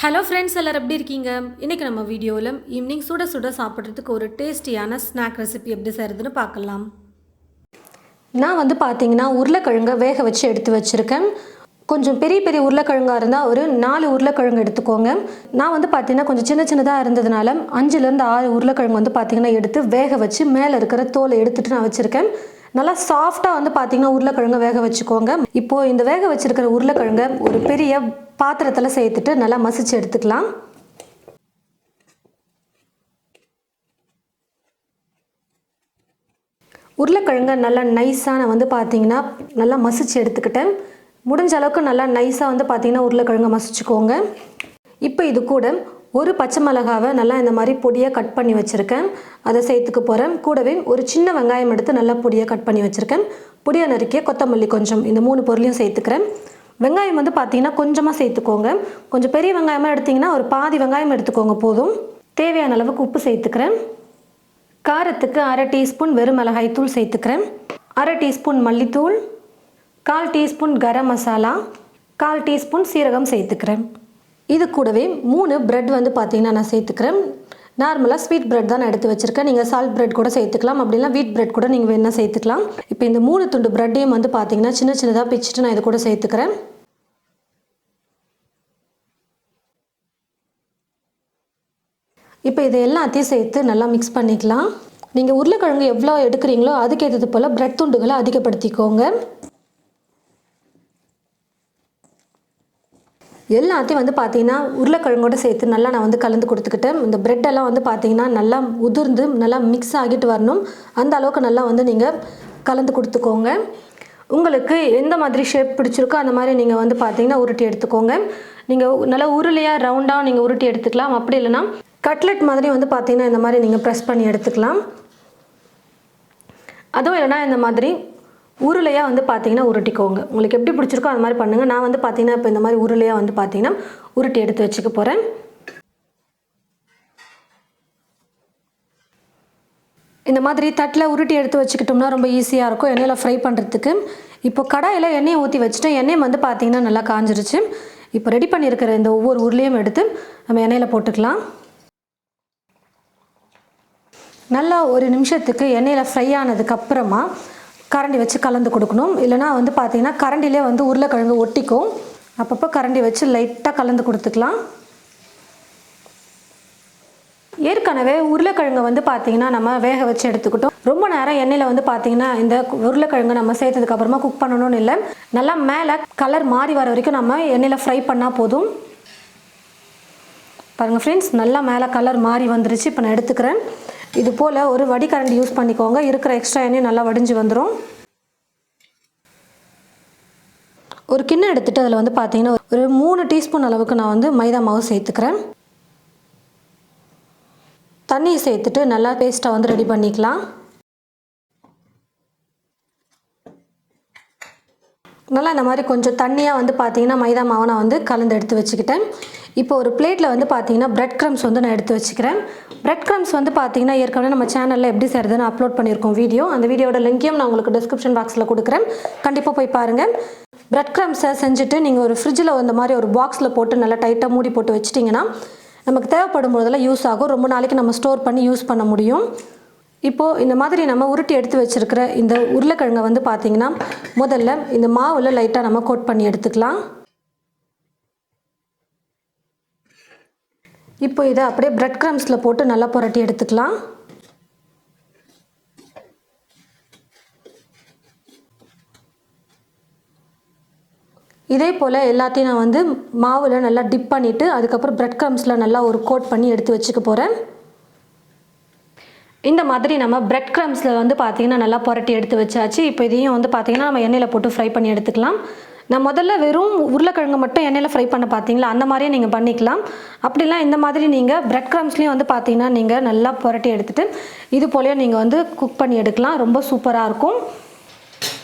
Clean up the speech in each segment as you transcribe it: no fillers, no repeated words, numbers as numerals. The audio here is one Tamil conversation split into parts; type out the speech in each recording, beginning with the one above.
ஹலோ ஃப்ரெண்ட்ஸ், எல்லாரும் எப்படி இருக்கீங்க? இன்றைக்கி நம்ம வீடியோவில் ஈவினிங் சுட சுட சாப்பிட்றதுக்கு ஒரு டேஸ்டியான ஸ்நாக் ரெசிபி எப்படி செய்கிறதுன்னு பார்க்கலாம். நான் பார்த்தீங்கன்னா உருளைக்கிழங்கை வேக வச்சு எடுத்து வச்சுருக்கேன். கொஞ்சம் பெரிய பெரிய உருளைக்கிழங்காக இருந்தால் ஒரு 4 உருளைக்கிழங்கு எடுத்துக்கோங்க. நான் பார்த்தீங்கன்னா கொஞ்சம் சின்ன சின்னதாக இருந்ததுனால 5லேருந்து 6 உருளைக்கிழங்கு பார்த்தீங்கன்னா எடுத்து வேக வச்சு மேலே இருக்கிற தோலை எடுத்துகிட்டு நான் வச்சுருக்கேன். நல்லா சாஃப்டாக பார்த்தீங்கன்னா உருளைக்கிழங்கு வேக வச்சுக்கோங்க. இப்போது இந்த வேக வச்சுருக்கிற உருளைக்கிழங்கை ஒரு பெரிய பாத்திரத்தில் சேர்த்துட்டு நல்லா மசிச்சு எடுத்துக்கலாம். உருளைக்கிழங்கை நல்லா நைஸாக பார்த்தீங்கன்னா நல்லா மசிச்சு எடுத்துக்கிட்டேன். முடிஞ்ச அளவுக்கு நல்லா நைஸாக பார்த்தீங்கன்னா உருளைக்கிழங்கை மசிச்சுக்கோங்க. இப்போ இது கூட ஒரு பச்சை மிளகாவை நல்லா இந்த மாதிரி பொடியாக கட் பண்ணி வச்சுருக்கேன். அதை சேர்த்துக்க போகிறேன். கூடவே ஒரு சின்ன வெங்காயம் எடுத்து நல்லா பொடியாக கட் பண்ணி வச்சுருக்கேன். பொடியாக நறுக்கிய கொத்தமல்லி கொஞ்சம், இந்த 3 பொருளையும் சேர்த்துக்கிறேன். வெங்காயம் பார்த்தீங்கன்னா கொஞ்சமாக சேர்த்துக்கோங்க. கொஞ்சம் பெரிய வெங்காயமாக எடுத்திங்கன்னா ஒரு பாதி வெங்காயம் எடுத்துக்கோங்க போதும். தேவையான அளவுக்கு உப்பு சேர்த்துக்கிறேன். காரத்துக்கு 1/2 டீஸ்பூன் வெறும் மிளகாய் தூள் சேர்த்துக்கிறேன். 1/2 டீஸ்பூன் மல்லித்தூள், 1/4 டீஸ்பூன் கரம் மசாலா, 1/4 டீஸ்பூன் சீரகம் சேர்த்துக்கிறேன். இது கூடவே 3 பிரெட் பார்த்தீங்கன்னா நான் சேர்த்துக்கிறேன். நார்மலாக ஸ்வீட் பிரெட் தான் நான் எடுத்து வச்சுருக்கேன். நீங்கள் சால்ட் பிரெட் கூட சேர்த்துக்கலாம், அப்படின்னா வீட் பிரெட் கூட நீங்கள் வேணால் சேர்த்துக்கலாம். இப்போ இந்த 3 துண்டு பிரெட்டையும் பார்த்தீங்கன்னா சின்ன சின்னதாக பிச்சுட்டு நான் இது கூட சேர்த்துக்கிறேன். இப்போ இது எல்லாத்தையும் சேர்த்து நல்லா மிக்ஸ் பண்ணிக்கலாம். நீங்கள் உருளைக்கிழங்கு எவ்வளோ எடுக்கிறீங்களோ அதுக்கேற்றது போல் பிரெட் துண்டுகளை அதிகப்படுத்திக்கோங்க. எல்லாத்தையும் பார்த்தீங்கன்னா உருளைக்கிழங்கோடு சேர்த்து நல்லா நான் கலந்து கொடுத்துக்கிட்டேன். இந்த ப்ரெட்டெல்லாம் பார்த்தீங்கன்னா நல்லா உதிர்ந்து நல்லா மிக்ஸ் ஆகிட்டு வரணும். அந்த அளவுக்கு நல்லா நீங்கள் கலந்து கொடுத்துக்கோங்க. உங்களுக்கு எந்த மாதிரி ஷேப் பிடிச்சிருக்கோ அந்த மாதிரி நீங்கள் பார்த்தீங்கன்னா உருட்டி எடுத்துக்கோங்க. நீங்கள் நல்லா உருளையாக ரவுண்டாக நீங்கள் உருட்டி எடுத்துக்கலாம். அப்படி இல்லைனா கட்லெட் மாதிரி பார்த்தீங்கன்னா இந்த மாதிரி நீங்கள் ப்ரெஸ் பண்ணி எடுத்துக்கலாம். அதுவும் இல்லைனா இந்த மாதிரி உருளையாக பார்த்தீங்கன்னா உருட்டிக்கோங்க. உங்களுக்கு எப்படி பிடிச்சிருக்கோ அந்த மாதிரி பண்ணுங்கள். நான் பார்த்தீங்கன்னா இப்போ இந்த மாதிரி உருளையாக பார்த்தீங்கன்னா உருட்டி எடுத்து வச்சுக்க போகிறேன். இந்த மாதிரி தட்டில் உருட்டி எடுத்து வச்சுக்கிட்டோம்னா ரொம்ப ஈஸியாக இருக்கும் எண்ணெயில் ஃப்ரை பண்ணுறதுக்கு. இப்போ கடாயில் எண்ணெயை ஊற்றி வச்சுட்டேன். எண்ணெய் பார்த்தீங்கன்னா நல்லா காஞ்சிருச்சு. இப்போ ரெடி பண்ணியிருக்கிற இந்த ஒவ்வொரு உருளையும் எடுத்து நம்ம எண்ணெயில் போட்டுக்கலாம். நல்லா ஒரு நிமிஷத்துக்கு எண்ணெயில் ஃப்ரை ஆனதுக்கப்புறமா கரண்டி வச்சு கலந்து கொடுக்கணும். இல்லைனா பார்த்தீங்கன்னா கரண்டிலே உருளைக்கிழங்கு ஒட்டிக்கும். அப்பப்போ கரண்டி வச்சு லைட்டாக கலந்து கொடுத்துக்கலாம். ஏற்கனவே உருளைக்கிழங்கு பார்த்தீங்கன்னா நம்ம வேக வச்சு எடுத்துக்கிட்டோம். ரொம்ப நேரம் எண்ணெயில் பார்த்தீங்கன்னா இந்த உருளைக்கிழங்கு நம்ம சேர்த்ததுக்கப்புறமா குக் பண்ணணும்னு இல்லை. நல்லா மேலே கலர் மாறி வர வரைக்கும் நம்ம எண்ணெயில் ஃப்ரை பண்ணால் போதும். பாருங்கள் ஃப்ரெண்ட்ஸ், நல்லா மேலே கலர் மாறி வந்துருச்சு. இப்போ நான் எடுத்துக்கிறேன். இது போல் ஒரு வடிகரண்டி யூஸ் பண்ணிக்கோங்க. இருக்கிற எக்ஸ்ட்ரா எண்ணெய் நல்லா வடிஞ்சு வந்துடும். ஒரு கிண்ணம் எடுத்துகிட்டு அதில் பார்த்தீங்கன்னா ஒரு 3 டீஸ்பூன் அளவுக்கு நான் மைதா மாவு சேர்த்துக்கிறேன். தண்ணியை சேர்த்துட்டு நல்லா பேஸ்ட்டாக ரெடி பண்ணிக்கலாம். நல்லா இந்த மாதிரி கொஞ்சம் தண்ணியாக பார்த்தீங்கன்னா மைதா மாவை நான் கலந்து எடுத்து வச்சுக்கிட்டேன். இப்போ ஒரு பிளேட்டில் பார்த்தீங்கன்னா பிரெட் க்ரம்ஸ் நான் எடுத்து வச்சுக்கிறேன். பிரெட் க்ரம்ஸ் பார்த்தீங்கன்னா ஏற்கனவே நம்ம சேனலில் எப்படி செய்கிறதுன்னு அப்லோட் பண்ணியிருக்கோம் வீடியோ. அந்த வீடியோட லிங்கையும் நான் உங்களுக்கு டிஸ்கிரிப்ஷன் பாக்ஸில் கொடுக்குறேன். கண்டிப்பாக போய் பாருங்கள். பிரெட் க்ரம்ஸை செஞ்சுட்டு நீங்கள் ஒரு ஃப்ரிட்ஜில் இந்த மாதிரி ஒரு பாக்ஸில் போட்டு நல்லா டைட்டாக மூடி போட்டு வச்சிட்டிங்கன்னா நமக்கு தேவைப்படும் போதெல்லாம் யூஸ் ஆகும். ரொம்ப நாளைக்கு நம்ம ஸ்டோர் பண்ணி யூஸ் பண்ண முடியும். இப்போது இந்த மாதிரி நம்ம உருட்டி எடுத்து வச்சுருக்கிற இந்த உருளைக்கிழங்கை பார்த்தீங்கன்னா முதல்ல இந்த மாவில் லைட்டாக நம்ம கோட் பண்ணி எடுத்துக்கலாம். இப்போ இதை அப்படியே பிரெட் க்ரம்ஸில் போட்டு நல்லா புரட்டி எடுத்துக்கலாம். இதே போல் எல்லாத்தையும் நான் மாவில் நல்லா டிப் பண்ணிவிட்டு அதுக்கப்புறம் பிரெட் க்ரம்ஸில் நல்லா ஒரு கோட் பண்ணி எடுத்து வச்சுக்க போகிறேன். இந்த மாதிரி நம்ம பிரெட் க்ரம்ஸில் பார்த்தீங்கன்னா நல்லா புரட்டி எடுத்து வச்சாச்சு. இப்போ இதையும் பார்த்தீங்கன்னா நம்ம எண்ணெயில் போட்டு ஃப்ரை பண்ணி எடுத்துக்கலாம். நான் முதல்ல வெறும் உருளைக்கிழங்கு மட்டும் எண்ணெயில் ஃப்ரை பண்ண பார்த்தீங்களா, அந்த மாதிரியே நீங்கள் பண்ணிக்கலாம். அப்படிலாம் இந்த மாதிரி நீங்கள் பிரெட் க்ரம்ஸ்லேயும் பார்த்தீங்கன்னா நீங்கள் நல்லா புரட்டி எடுத்துகிட்டு இது போலேயே நீங்கள் குக் பண்ணி எடுக்கலாம். ரொம்ப சூப்பராக இருக்கும்.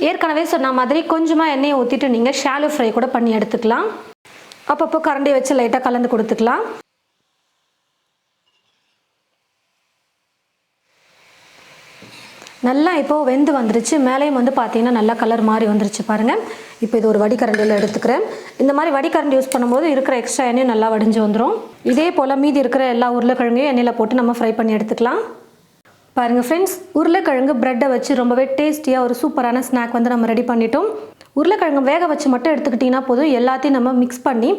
ஏற்கனவே சொன்ன மாதிரி கொஞ்சமாக எண்ணெயை ஊற்றிட்டு நீங்கள் ஷாலோ ஃப்ரை கூட பண்ணி எடுத்துக்கலாம். அப்பப்போ கரண்டி வச்சு லைட்டாக கலந்து கொடுத்துக்கலாம். நல்லா இப்போது வெந்து வந்துருச்சு. மேலேயும் பார்த்தீங்கன்னா நல்லா கலர் மாறி வந்துருச்சு பாருங்கள். இப்போ இது ஒரு வடிகரண்டியில் எடுத்துக்கிறேன். இந்த மாதிரி வடிகரண்டி யூஸ் பண்ணும்போது இருக்கிற எக்ஸ்ட்ரா எண்ணெயும் நல்லா வடிஞ்சு வந்துடும். இதே போல் மீதி இருக்கிற எல்லா உருளைக்கிழங்கையும் எண்ணெயில் போட்டு நம்ம ஃப்ரை பண்ணி எடுத்துக்கலாம். பாருங்கள் ஃப்ரெண்ட்ஸ், உருளைக்கிழங்கு ப்ரெட்டை வச்சு ரொம்பவே டேஸ்டியாக ஒரு சூப்பரான ஸ்நாக் வந்து நம்ம ரெடி பண்ணிட்டோம். உருளைக்கிழங்கு வேக வச்சு மட்டும் எடுத்துக்கிட்டிங்கன்னா போதும். எல்லாத்தையும் நம்ம மிக்ஸ் பண்ணி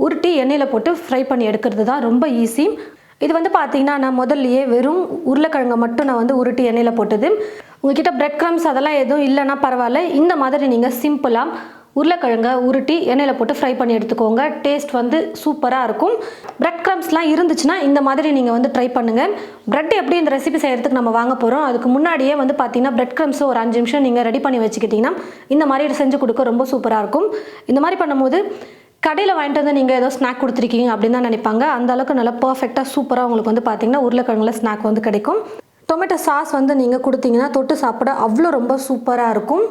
உருட்டி எண்ணெயில் போட்டு ஃப்ரை பண்ணி எடுக்கிறது தான் ரொம்ப ஈஸி. இது வந்து பார்த்தீங்கன்னா நான் முதல்லையே வெறும் உருளைக்கிழங்கை மட்டும் நான் வந்து உருட்டி எண்ணெயில் போட்டது. உங்ககிட்ட பிரெட் க்ரம்ஸ் அதெல்லாம் எதுவும் இல்லைன்னா பரவாயில்ல. இந்த மாதிரி நீங்கள் சிம்பிளாக உருளைக்கிழங்கை உருட்டி எண்ணெயில் போட்டு ஃப்ரை பண்ணி எடுத்துக்கோங்க. டேஸ்ட் வந்து சூப்பராக இருக்கும். பிரெட் க்ரம்ஸ்லாம் இருந்துச்சுன்னா இந்த மாதிரி நீங்கள் வந்து ட்ரை பண்ணுங்கள். பிரெட் எப்படி இந்த ரெசிபி செய்கிறதுக்கு நம்ம வாங்க போகிறோம். அதுக்கு முன்னாடியே வந்து பார்த்தீங்கன்னா பிரெட் க்ரம்ஸ் ஒரு 5 நிமிஷம் நீங்கள் ரெடி பண்ணி வச்சுக்கிட்டிங்கன்னா இந்த மாதிரி செஞ்சு கொடுக்க ரொம்ப சூப்பராக இருக்கும். இந்த மாதிரி பண்ணும்போது கடையில் வாங்கிட்டு வந்து நீங்கள் ஏதோ ஸ்நாக் கொடுத்துருக்கீங்க அப்படின்னு தான் நினைப்பாங்க. அந்த அளவுக்கு நல்லா பர்ஃபெக்டாக சூப்பராக உங்களுக்கு வந்து பார்த்தீங்கன்னா உருளைக்கிழங்குல ஸ்நாக் வந்து கிடைக்கும். டொமேட்டோ சாஸ் வந்து நீங்கள் கொடுத்தீங்கன்னா தொட்டு சாப்பிட அவ்வளோ ரொம்ப சூப்பராக இருக்கும்.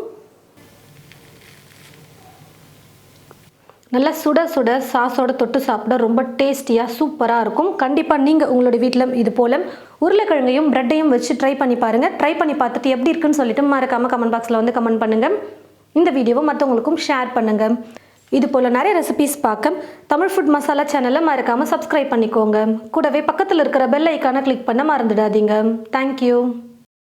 நல்லா சுட சுட சாஸோட தொட்டு சாப்பிட ரொம்ப டேஸ்டியாக சூப்பராக இருக்கும். கண்டிப்பாக நீங்கள் உங்களுடைய வீட்டில் இது போல் உருளைக்கிழங்கையும் ப்ரெட்டையும் வச்சு ட்ரை பண்ணி பாருங்கள். ட்ரை பண்ணி பார்த்துட்டு எப்படி இருக்குன்னு சொல்லிட்டு மறக்காமல் கமெண்ட் பாக்ஸில் வந்து கமெண்ட் பண்ணுங்கள். இந்த வீடியோவை மற்றவங்களுக்கும் ஷேர் பண்ணுங்கள். இது போல் நிறைய ரெசிபீஸ் பார்க்க தமிழ் ஃபுட் மசாலா சேனலை மறக்காமல் சப்ஸ்கிரைப் பண்ணிக்கோங்க. கூடவே பக்கத்தில் இருக்கிற பெல் ஐக்கானை கிளிக் பண்ண மறந்துடாதீங்க. தேங்க்யூ.